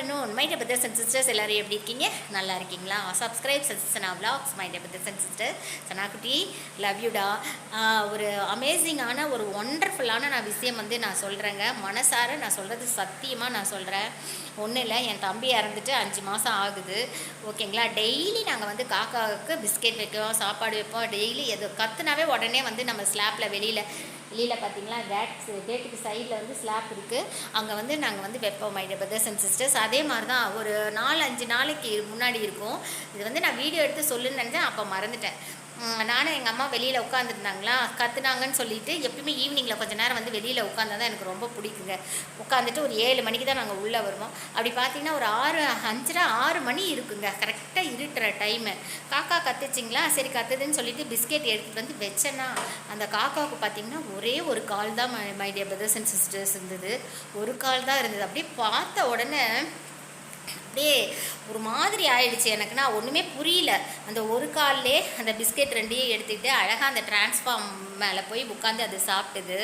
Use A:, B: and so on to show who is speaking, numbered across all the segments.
A: Afternoon my dear brothers and sisters. எல்லோரும் எப்படி இருக்கீங்க? நல்லா இருக்கீங்களா? Subscribe Sana vlogs my dear brothers and sister. சனாக்குட்டி லவ் யூடா. ஒரு அமேசிங்கான ஒரு ஒண்டர்ஃபுல்லான விஷயம் நான் சொல்கிறேங்க. மனசார நான் சொல்கிறது சத்தியமாக நான் சொல்கிறேன். ஒன்றும் இல்லை, என் தம்பி இறந்துட்டு 5 மாதம் ஆகுது. ஓகேங்களா? டெய்லி நாங்கள் காக்காவுக்கு பிஸ்கெட் வைப்போம், சாப்பாடு வைப்போம். டெய்லி எது கற்றுனாவே உடனே நம்ம ஸ்லாப்பில் வெளியில் பார்த்தீங்களா, கேட்டுக்கு சைடில் ஸ்லாப் இருக்குது. அங்கே நாங்கள் வைப்போம் my dear brothers and sisters. அதே மாதிரி தான் ஒரு 4-5 நாளைக்கு முன்னாடி இருக்கும். இது நான் வீடியோ எடுத்து சொல்லுன்னு நினச்சேன், அப்போ மறந்துட்டேன். நானும் எங்கள் அம்மா வெளியில் உட்காந்துருந்தாங்களா, கற்றுனாங்கன்னு சொல்லிட்டு எப்பயுமே ஈவினிங்கில் கொஞ்சம் நேரம் வெளியில் உட்காந்தா தான் எனக்கு ரொம்ப பிடிக்குங்க. உட்காந்துட்டு ஒரு 7 மணிக்கு தான் நாங்கள் உள்ளே வருவோம். அப்படி பார்த்தீங்கன்னா ஒரு 6 மணி இருக்குங்க, கரெக்டாக இருட்டுற டைமு. காக்கா கத்துச்சிங்களா, சரி கத்துதுன்னு சொல்லிட்டு பிஸ்கெட் எடுத்துகிட்டு வச்சேன்னா, அந்த காக்காவுக்கு பார்த்தீங்கன்னா ஒரே ஒரு கால் தான் my dear brothers and sisters இருந்தது. ஒரு கால் தான் இருந்தது. அப்படியே பார்த்த உடனே அப்படியே ஒரு மாதிரி ஆயிடுச்சு எனக்கு. நான் ஒன்றுமே புரியல. அந்த ஒரு கால்லே அந்த பிஸ்கெட் 2ஐயும் எடுத்துக்கிட்டு அழகாக அந்த டிரான்ஸ்ஃபார்ம் மேலே போய் உட்காந்து அது சாப்பிட்டுது.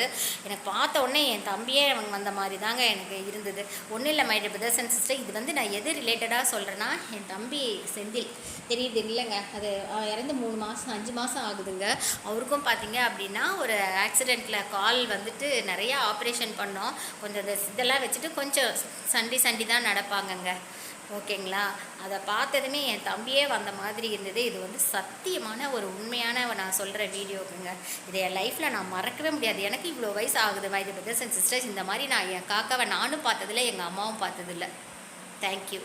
A: எனக்கு பார்த்த உடனே என் தம்பியே அவங்க வந்த மாதிரி தாங்க எனக்கு இருந்தது. ஒன்றும் இல்லை my dear brothers and sister, இது நான் எது ரிலேட்டடாக சொல்கிறேன்னா, என் தம்பி செந்தில் தெரியுது இல்லைங்க, அது இறந்து 3 மாதம் 5 மாதம் ஆகுதுங்க. அவருக்கும் பார்த்தீங்க அப்படின்னா ஒரு ஆக்சிடெண்ட்டில் கால் நிறையா ஆப்ரேஷன் பண்ணோம். கொஞ்சம் இதெல்லாம் வச்சுட்டு கொஞ்சம் சண்டி தான் நடப்பாங்கங்க. ஓகேங்களா? அதை பார்த்ததுமே என் தம்பியே வந்த மாதிரி இருந்தது. இது சத்தியமான ஒரு உண்மையான நான் சொல்கிற வீடியோக்குங்க. இதை என் லைஃப்பில் நான் மறக்கவே முடியாது. எனக்கு இவ்வளோ வயசு ஆகுது my dear brothers and sisters. இந்த மாதிரி நான் என் காக்காவை நானும் பார்த்ததில்லை, எங்கள் அம்மாவும் பார்த்ததில்லை. தேங்க்யூ.